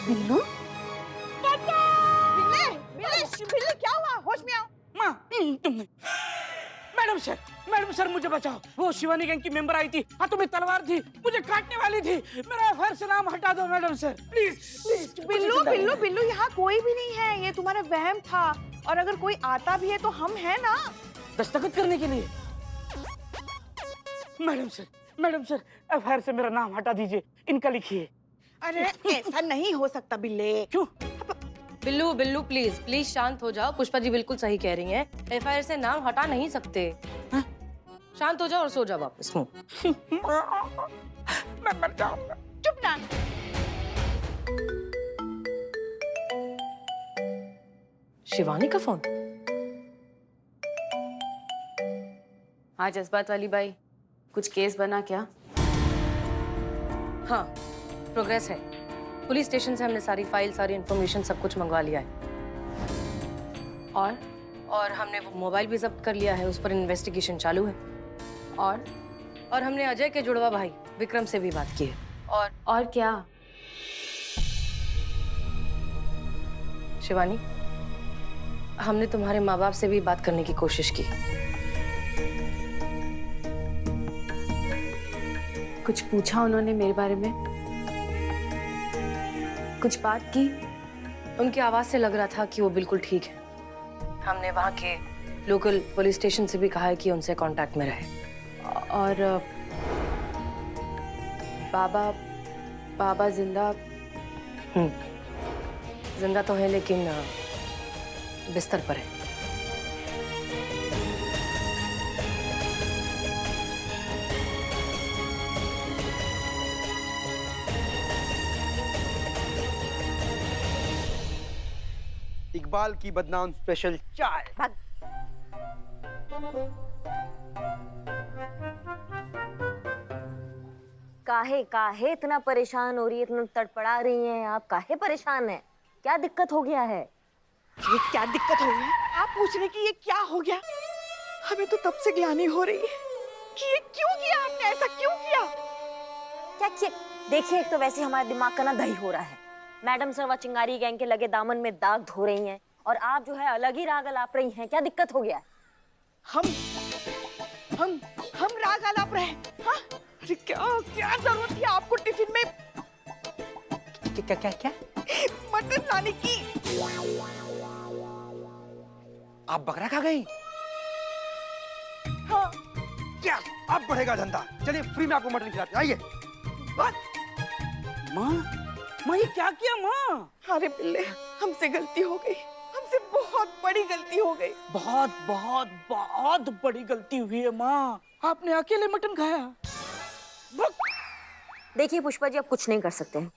बिल्लू, बिल्ले क्या हुआ? होश में आओ। माँ, तुमने मैडम सर मुझे बचाओ। वो शिवानी गैंग की मेंबर आई थी, हाथों में तलवार थी, मुझे काटने वाली थी। मेरा एफआईआर से नाम हटा दो madam sir, please please. Billu यहाँ कोई भी नहीं है, ये तुम्हारा वहम था। और अगर कोई आता भी है तो हम हैं ना, दस्तखत करने के लिए। मैडम सर एफआईआर से मेरा नाम हटा दीजिए, इनका लिखिए। अरे ऐसा नहीं हो सकता बिल्ले। क्यों? बिल्लू प्लीज शांत हो जाओ। पुष्पा जी बिल्कुल सही कह रही हैं। एफआईआर से नाम हटा नहीं सकते। हाँ? शांत हो जाओ और सो जाओ वापस। मैं मर जाऊंगा। चुप ना। शिवानी का फोन। हाँ जज्बात वाली बाई, कुछ केस बना क्या? हाँ, प्रोग्रेस है। पुलिस स्टेशन से हमने सारी फाइल, सारी इंफॉर्मेशन, सब कुछ मंगवा लिया है। और हमने वो मोबाइल भी जब्त कर लिया है, उस पर इन्वेस्टिगेशन चालू है। और हमने अजय के जुड़वा भाई विक्रम से भी बात की है। और क्या? शिवानी, हमने तुम्हारे माँ बाप से भी बात करने की कोशिश की। कुछ पूछा उन्होंने मेरे बारे में? कुछ बात की? उनकी आवाज से लग रहा था कि वो बिल्कुल ठीक है। हमने वहाँ के लोकल पुलिस स्टेशन से भी कहा है कि उनसे कांटेक्ट में रहे। और बाबा जिंदा? जिंदा तो है लेकिन बिस्तर पर है। इकबाल की बदनाम स्पेशल चाय। काहे इतना परेशान हो रही है, इतना तड़पड़ा रही हैं आप? काहे परेशान है? क्या दिक्कत हो गया है? ये क्या दिक्कत हो गई? आप पूछ रहे कि ये क्या हो गया? हमें तो तब से ग्लानि हो रही है कि ये क्यों किया आपने, ऐसा क्यों किया? क्या किया? देखिए, एक तो वैसे हमारा दिमाग का ना दही हो रहा है। मैडम सर व चिंगारी गैंग के लगे दामन में दाग धो रही हैं और आप जो है अलग ही राग अलाप रही हैं। क्या दिक्कत हो गया? हम राग अलाप रहे हैं? हाँ? अरे क्या जरूरत थी आपको टिफिन में क्या मटन लाने की? आप बकरा खा गई? हाँ। क्या अब बढ़ेगा धंधा? चलिए फ्री में आपको मटन खिलाते हैं, आइए। माँ ये क्या किया माँ? अरे बिल्ले, हमसे गलती हो गई, हमसे बहुत बड़ी गलती हो गई। बहुत बड़ी गलती हुई है माँ। आपने अकेले मटन खाया। देखिए पुष्पा जी, आप कुछ नहीं कर सकते हैं।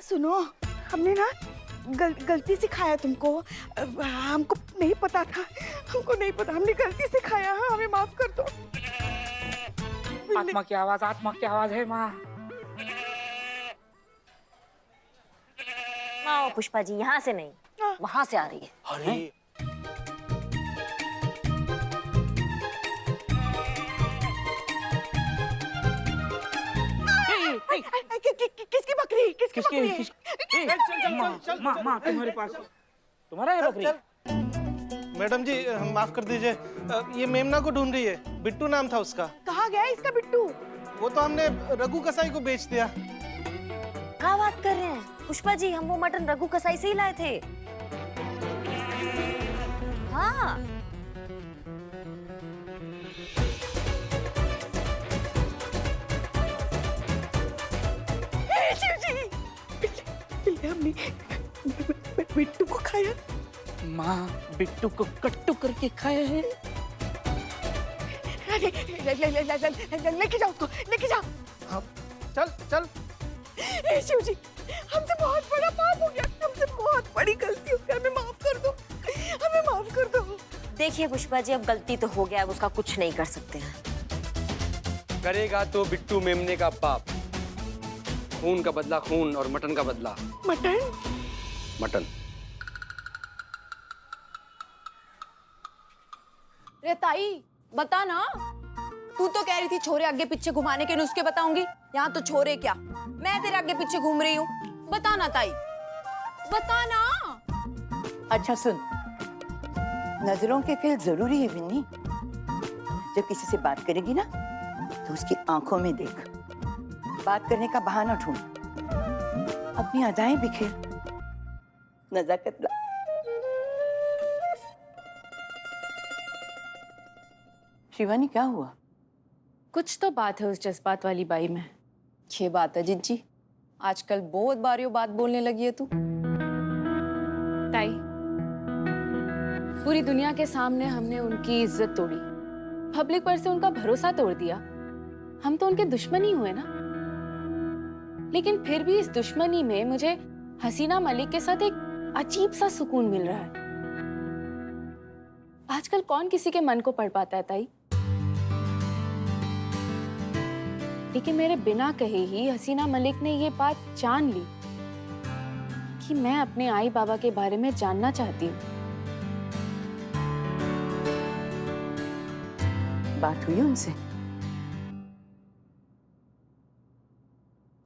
सुनो, हमने ना गलती से खाया तुमको। हमको नहीं पता था, हमने गलती से खाया। हाँ, हमें माफ कर दो। आत्मा की आवाज है माँ। आओ पुष्पा जी, यहाँ से नहीं, वहाँ से आ रही है। अरे किसकी बकरी? किसकी बकरी? माँ तुम्हारे पास तुम्हारा है बकरी? मैडम जी माफ कर दीजिए, ये मेमना को ढूंढ रही है। बिट्टू नाम था उसका। कहाँ गया इसका बिट्टू? वो तो हमने रघु कसाई को बेच दिया। क्या बात कर रहे हैं पुष्पा जी? हम वो मटन रघु कसाई से ही लाए थे। हाँ। हमने बिट्टू को खाया। माँ बिट्टू को कट्टू करके खाया है। लेके जाओ उसको, लेके जाओ। हाँ, चल। शिव जी, हमसे बहुत बड़ा पाप हो गया, हमसे बहुत बड़ी गलती हो गई, हमें माफ देखिए पुष्पा जी, अब गलती तो हो गया, अब उसका कुछ नहीं कर सकते हैं। करेगा तो बिट्टू मेमने का बाप। खून का बदला खून और मटन का बदला मटन? मटन। रे ताई बता ना, तू तो कह रही थी छोरे आगे पीछे घुमाने के नुस्खे बताऊंगी, यहाँ तो छोरे क्या मैं तेरे आगे पीछे घूम रही हूँ। बता ना ताई, बता ना। अच्छा सुन, नजरों के खेल जरूरी है विन्नी। जब किसी से बात करेगी ना तो उसकी आंखों में देख, बात करने का बहाना ढूंढ, अपनी अदाएं बिखेर, नजाकत ला। शिवानी क्या हुआ? कुछ तो बात है उस जज्बात वाली बाई में। ये बात है जिज्जी, आजकल बहुत बारियों बात बोलने लगी है तू। ताई, पूरी दुनिया के सामने हमने उनकी इज्जत तोड़ी, पब्लिक पर से उनका भरोसा तोड़ दिया। हम तो उनके दुश्मन ही हुए ना। लेकिन फिर भी इस दुश्मनी में मुझे हसीना मलिक के साथ एक अजीब सा सुकून मिल रहा है। आजकल कौन किसी के मन को पढ़ पाता है ताई? लेकिन मेरे बिना कहे ही हसीना मलिक ने ये बात जान ली कि मैं अपने आई बाबा के बारे में जानना चाहती हूँ। बात हुई उनसे?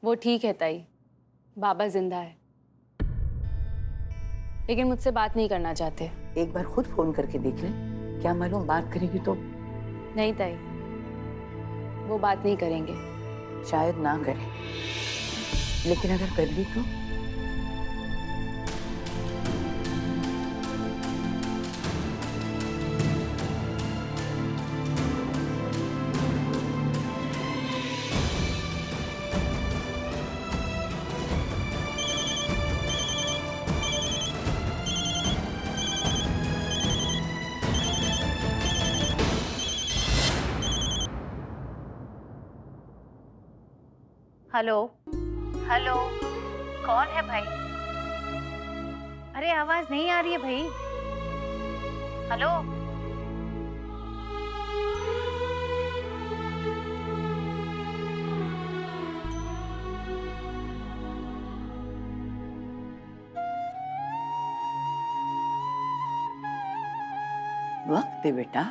वो ठीक है ताई, बाबा जिंदा है, लेकिन मुझसे बात नहीं करना चाहते। एक बार खुद फोन करके देख ले, क्या मालूम बात करेगी तो। नहीं ताई, वो बात नहीं करेंगे। शायद ना करे, लेकिन अगर कर ली तो? हेलो हेलो, कौन है भाई? अरे आवाज नहीं आ रही है भाई। हेलो, वक्त दे बेटा,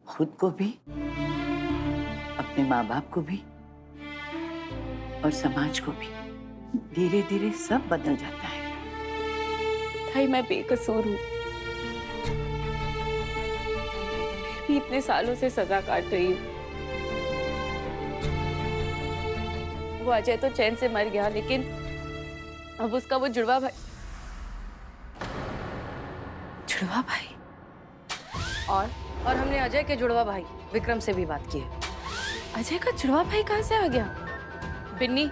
खुद को भी, अपने माँ बाप को भी और समाज को भी। धीरे धीरे सब बदल जाता है। ताई, मैं बेकसूर हूँ, भी इतने सालों से सजा काट रही हूँ। वो अजय तो चैन से मर गया, लेकिन अब उसका वो जुड़वा भाई और हमने अजय के जुड़वा भाई विक्रम से भी बात की है। अजय का जुड़वा भाई कहाँ से आ गया? बिन्नी,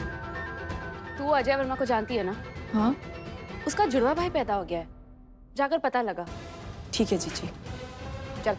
तू अजय वर्मा को जानती है ना? हाँ उसका जुड़वा भाई पैदा हो गया है, जाकर पता लगा। ठीक है जीजी, चल।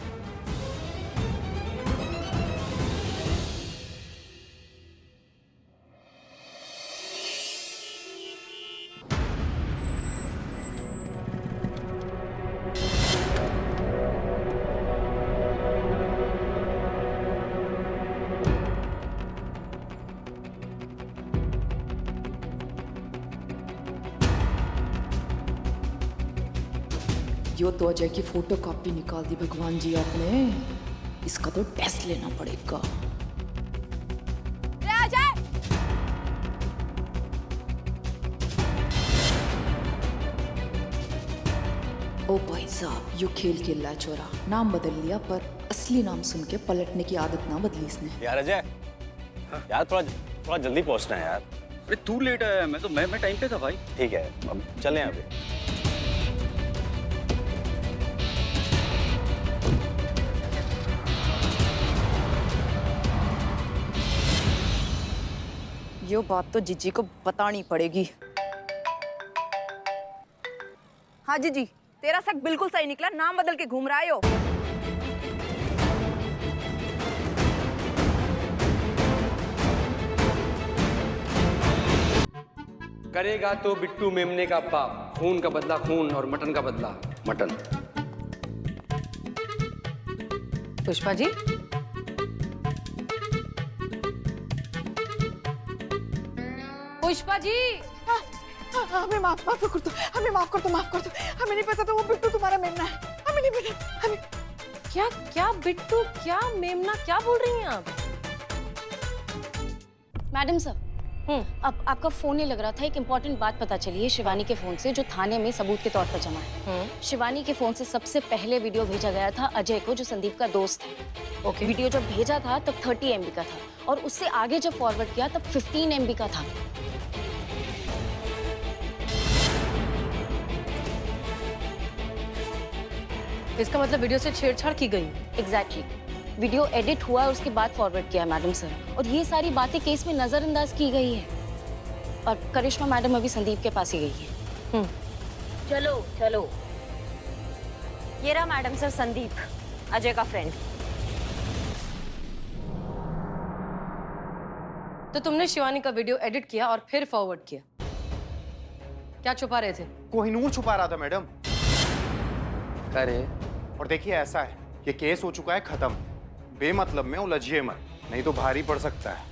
यो तो अजय की फोटो कॉपी निकाल दी भगवान जी आपने। इसका तो टेस्ट लेना पड़ेगा। अजय! ओ भाई साहब, यू खेल खेला चोरा, नाम बदल लिया पर असली नाम सुन के पलटने की आदत ना बदली इसने। यार अजय, यार थोड़ा जल्दी पहुंचना है यार। अरे तू लेट आया, मैं टाइम पे था भाई। ठीक है, अब चलें अभी। ये बात तो जीजी को बतानी पड़ेगी। हाँ जीजी, तेरा शक बिल्कुल सही निकला, नाम बदल के घूम रहा है यो। करेगा तो बिट्टू मेमने का बाप। खून का बदला खून और मटन का बदला मटन। पुष्पा जी, पुष्पा जी, हमें माफ कर दो, हमें माफ कर दो, माफ कर दो। हमें नहीं पता था वो बिट्टू तुम्हारा मेमना है। हमें नहीं पता। हमें क्या क्या बिट्टू, क्या मेमना, क्या बोल रही हैं आप? मैडम सर, अब आपका फोन नहीं लग रहा था। एक इम्पोर्टेंट बात पता चली है शिवानी के फोन से, जो थाने में सबूत के तौर पर जमा है। शिवानी के फोन से सबसे पहले वीडियो भेजा गया था अजय को, जो संदीप का दोस्त है। ओके। वीडियो जब भेजा था तब 30 MB का था, और उससे आगे जब फॉरवर्ड किया तब 15 MB का था। इसका मतलब वीडियो से छेड़छाड़ की गई। एग्जैक्टली। वीडियो एडिट हुआ और उसके बाद फॉरवर्ड किया मैडम सर, और ये सारी बातें केस में नजरअंदाज की गई है। और करिश्मा मैडम अभी संदीप के पास ही गई है। चलो चलो, ये रहा मैडम सर संदीप, अजय का फ्रेंड। तो तुमने शिवानी का वीडियो एडिट किया और फिर फॉरवर्ड किया, क्या छुपा रहे थे? कोहिनूर छुपा रहा था मैडम। करे और देखिए ऐसा है, ये केस हो चुका है खत्म। बेमतलब में उलझिए मत, नहीं तो भारी पड़ सकता है।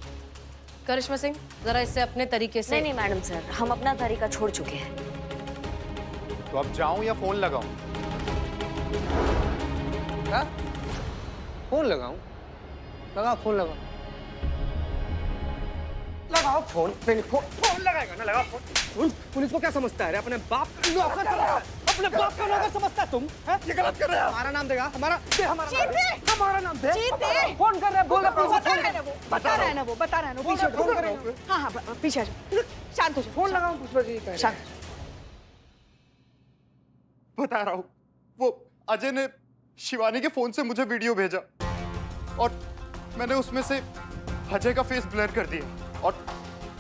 करिश्मा सिंह, जरा इससे अपने तरीके से। नहीं मैडम सर, हम अपना तरीका छोड़ चुके हैं। तो अब जाऊं या फोन लगाऊं? क्या? फोन लगाऊं? लगाओ फोन, लगाओ लगाओ फोन। नहीं फोन लगाएगा ना, लगाओ फोन। पुलिस को क्या समझता है? अपने बाप का नौकर समझता है? अपने बाप का नौकर समझता है तुम? ये गलत कर रहे हो। हमारा नाम देगा, हमारा हमारा नाम दे। फोन कर रहे हैं, बोल रहे बता रहा है ना वो, बता रहा है ना वो। पीछे फोन करें। हाँ हाँ, पीछे आ जाओ, शांत हो जाओ। फोन लगाओ पुष्पा जी। शांत। बता रहा हूँ, वो अजय ने शिवानी के फोन से मुझे वीडियो भेजा और मैंने उसमें से अजय का फेस ब्लर कर दिया, और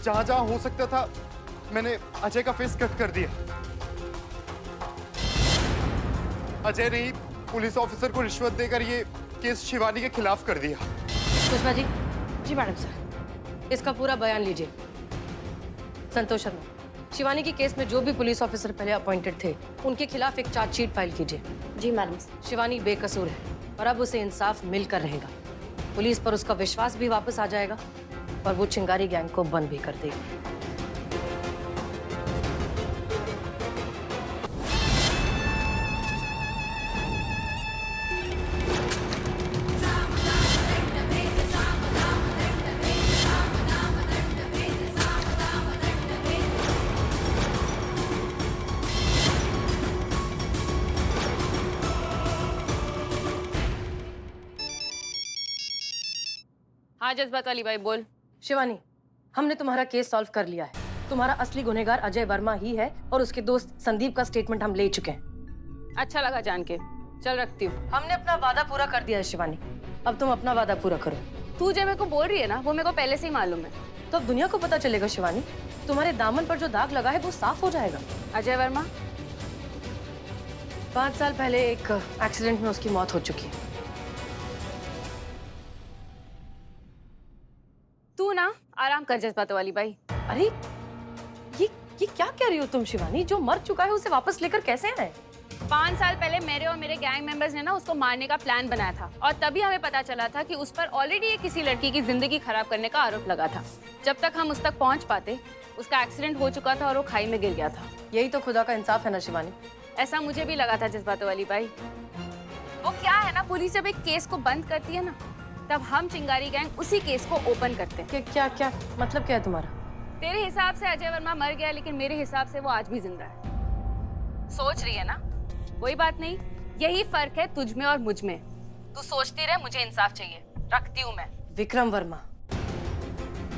जहां जहां हो सकता था मैंने अजय का फेस कट कर दिया। अजय ने ही पुलिस ऑफिसर को रिश्वत देकर ये केस शिवानी के खिलाफ कर दिया। पुष्पा जी। जी मैडम सर। इसका पूरा बयान लीजिए। संतोष शर्मा, शिवानी के केस में जो भी पुलिस ऑफिसर पहले अपॉइंटेड थे, उनके खिलाफ एक चार्जशीट फाइल कीजिए। जी मैडम। शिवानी बेकसूर है और अब उसे इंसाफ मिलकर रहेगा। पुलिस पर उसका विश्वास भी वापस आ जाएगा और वो चिंगारी गैंग को बंद भी कर देगी। हाँ जज्बात वाली भाई बोल। शिवानी, हमने तुम्हारा केस सॉल्व कर लिया है। तुम्हारा असली गुनहगार अजय वर्मा ही है और उसके दोस्त संदीप का स्टेटमेंट हम ले चुके हैं। अच्छा लगा जान के, चल रखती हूँ। हमने अपना वादा पूरा कर दिया है शिवानी, अब तुम अपना वादा पूरा करो। तू जो मेरे को बोल रही है ना, वो मेरे को पहले से ही मालूम है। तो अब दुनिया को पता चलेगा शिवानी, तुम्हारे दामन पर जो दाग लगा है वो साफ हो जाएगा। अजय वर्मा 5 साल पहले एक एक्सीडेंट में उसकी मौत हो चुकी है। तू ना आराम कर जज्बात वाली भाई। अरे ये क्या कह रही हो तुम शिवानी? जो मर चुका है उसे वापस लेकर कैसे आए? 5 साल पहले मेरे और मेरे गैंग मेंबर्स ने ना उसको मारने का प्लान बनाया था, और तभी हमें पता चला था कि उस पर ऑलरेडी किसी लड़की की जिंदगी खराब करने का आरोप लगा था। जब तक हम उस तक पहुंच पाते, उसका एक्सीडेंट हो चुका था और वो खाई में गिर गया था। यही तो खुदा का इंसाफ है ना शिवानी। ऐसा मुझे भी लगा था जज्बात वाली भाई। वो क्या है ना, पुलिस जब एक केस को बंद करती है ना, तब हम चिंगारी गैंग उसी केस को ओपन करते हैं। क्या मतलब क्या है तुम्हारा? तेरे हिसाब से अजय वर्मा मर गया, लेकिन मेरे हिसाब से वो आज भी जिंदा है। सोच रही है ना? कोई बात नहीं, यही फर्क है तुझ में और मुझ में। तू सोचती रहे, मुझे इंसाफ चाहिए, रखती हूँ मैं। विक्रम वर्मा।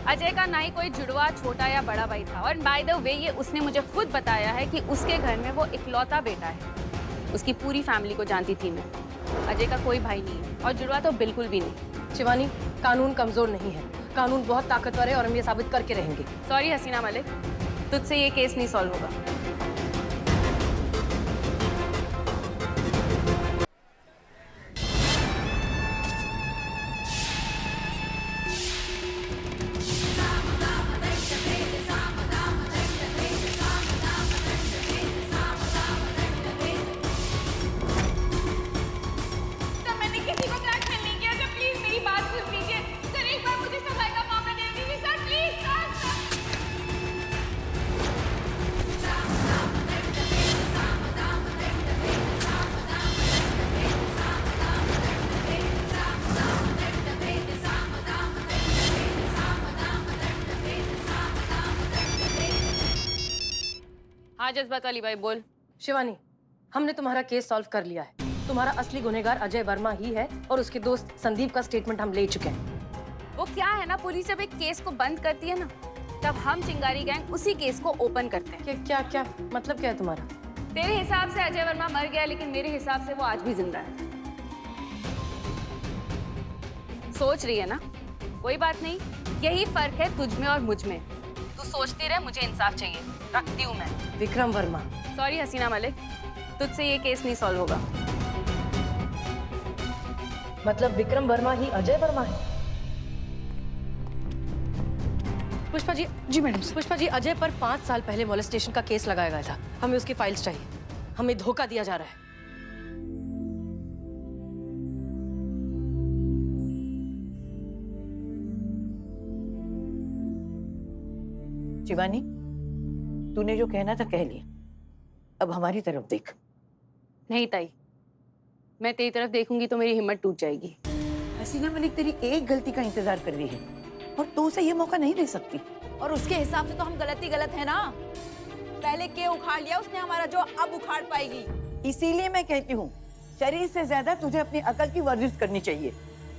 अजय का ना ही कोई जुड़वा छोटा या बड़ा भाई था, और बाय द वे ये उसने मुझे खुद बताया है कि उसके घर में वो इकलौता बेटा है। उसकी पूरी फैमिली को जानती थी मैं। अजय का कोई भाई नहीं है और जुड़वा तो बिल्कुल भी नहीं। शिवानी, कानून कमजोर नहीं है, कानून बहुत ताकतवर है और हम ये साबित करके रहेंगे। सॉरी हसीना मलिक, तुझसे ये केस नहीं सॉल्व होगा। मैंने किसी को ब्लैकमेल नहीं हाँ जज्बात वाली बाई बोल। शिवानी, हमने तुम्हारा केस सॉल्व कर लिया है। तुम्हारा असली गुनहगार अजय वर्मा ही है और उसके दोस्त संदीप का स्टेटमेंट हम ले चुके हैं। वो क्या है ना, पुलिस जब एक केस को बंद करती है ना, तब हम चिंगारी गैंग उसी केस को ओपन करते हैं। क्या क्या मतलब क्या है तुम्हारा? तेरे हिसाब से अजय वर्मा मर गया, लेकिन मेरे हिसाब से वो आज भी जिंदा है। सोच रही है ना? कोई बात नहीं, यही फर्क है तुझ में और मुझ में। तू सोचती रहे, मुझे इंसाफ चाहिए, रखती हूँ मैं। विक्रम वर्मा। सॉरी हसीना मलिक, तुझसे ये केस नहीं सॉल्व होगा। मतलब विक्रम वर्मा ही अजय वर्मा है? पुष्पा जी। जी मैडम। पुष्पा जी, अजय पर 5 साल पहले मोलेस्टेशन का केस लगाया गया था। हमें उसकी फाइल्स चाहिए। हमें धोखा दिया जा रहा है। शिवानी, तूने जो कहना था कह लिया, अब हमारी तरफ देख। नहीं ताई, मैं तेरी तरफ देखूंगी तो मेरी हिम्मत टूट जाएगी। हसीना मलिक तेरी एक गलती का इंतजार कर रही है और तू उसे ये मौका नहीं दे सकती। और उसके हिसाब से तो हम गलत है ना। पहले के उखाड़ लिया उसने हमारा, जो अब उखाड़ पाएगी। इसीलिए मैं कहती हूँ, शरीर से ज्यादा तुझे अपनी अकल की वर्जिश करनी चाहिए।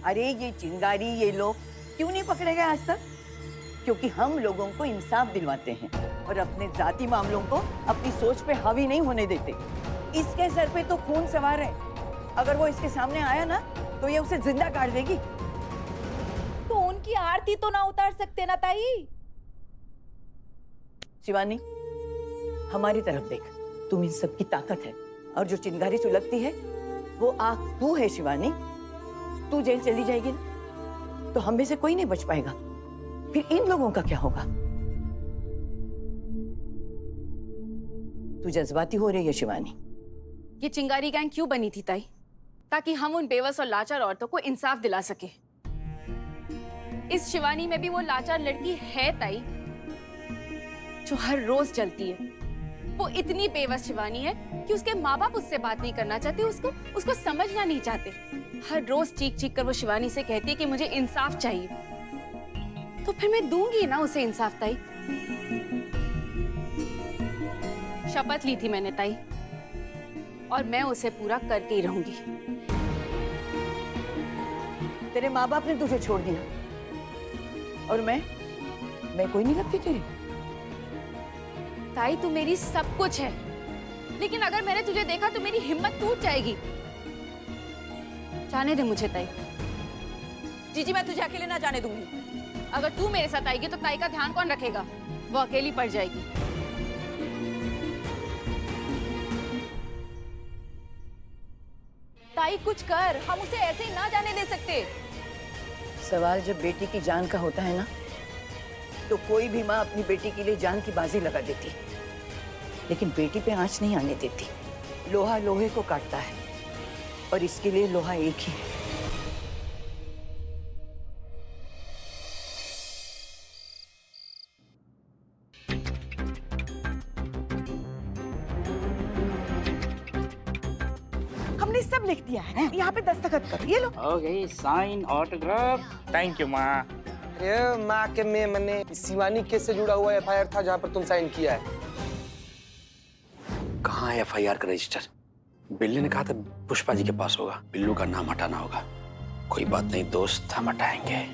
अरे ये चिंगारी, ये लोग क्यों नहीं पकड़े गए आज तक? क्योंकि हम लोगों को इंसाफ दिलवाते हैं और अपने जाति मामलों को अपनी सोच पे हावी नहीं होने देते। इसके सर पे तो खून सवार है। अगर वो इसके सामने आया ना, तो ये उसे जिंदा काट देगी। तो उनकी आरती तो ना उतार सकते ना ताई? शिवानी, हमारी तरफ देख। तुम इन सब की ताकत है और जो चिंगारी सुलगती है वो आग तू है। शिवानी, तू जेल चली जाएगी ना, तो हम में से कोई नहीं बच पाएगा। फिर इन लोगों का क्या होगा? तू जज्बाती हो रही है शिवानी। ये चिंगारी गैंग क्यों बनी थी ताई? ताकि हम उन बेवस और लाचार औरतों को इंसाफ दिला सके। इस शिवानी में भी वो लाचार लड़की है ताई, जो हर रोज जलती है। वो इतनी बेवस शिवानी है कि उसके माँ बाप उससे बात नहीं करना चाहते, उसको समझना नहीं चाहते। हर रोज चीख चीख कर वो शिवानी से कहती है कि मुझे इंसाफ चाहिए। तो फिर मैं दूंगी ना उसे इंसाफ ताई। शपथ ली थी मैंने ताई, और मैं उसे पूरा करके ही रहूंगी। तेरे माँ बाप ने तुझे छोड़ दिया और मैं कोई नहीं लगती तेरी। ताई तू मेरी सब कुछ है, लेकिन अगर मैंने तुझे देखा तो मेरी हिम्मत टूट जाएगी। जाने दे मुझे ताई। जीजी, मैं तुझे अकेले ना जाने दूंगी। अगर तू मेरे साथ आएगी तो ताई का ध्यान कौन रखेगा? वो अकेली पड़ जाएगी। ताई कुछ कर, हम उसे ऐसे ही ना जाने दे सकते। सवाल जब बेटी की जान का होता है ना, तो कोई भी माँ अपनी बेटी के लिए जान की बाजी लगा देती, लेकिन बेटी पे आंच नहीं आने देती। लोहा लोहे को काटता है और इसके लिए लोहा एक ही है। हमने सब लिख दिया है, यहाँ पे दस्तखत करो। ये लो। Okay, sign autograph. Thank you माँ। अरे माँ के में मैंने शिवानी केस से जुड़ा हुआ एफआईआर था जहाँ पर तुम साइन किया है। कहाँ है एफआईआर का रजिस्टर? बिल्ली ने कहा था पुष्पा जी के पास होगा। बिल्लू का नाम हटाना होगा। कोई बात नहीं दोस्त, हम हटाएंगे।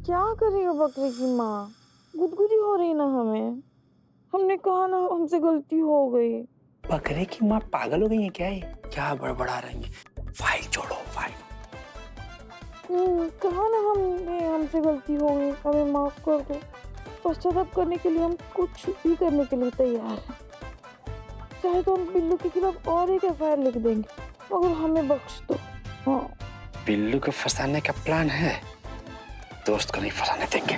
क्या कर रही हो बकरी की माँ? गुदगुदी हो रही ना हमें। हमने कहा ना हमसे गलती हो गई। बकरे की माँ पागल हो गई है क्या? ये क्या बड़बड़ा रही है? फाइल छोड़ो, फाइल। कहा ना हमसे गलती हो गई, हमें माफ कर दो। पश्चाताप करने के लिए हम कुछ भी करने के लिए तैयार हैं। चाहे तो हम बिल्लू के खिलाफ और एक एफआईआर लिख देंगे, मगर हमें बख्श दो। हाँ, बिल्लू को फंसाने का प्लान है, दोस्त को नहीं फंसाने देंगे।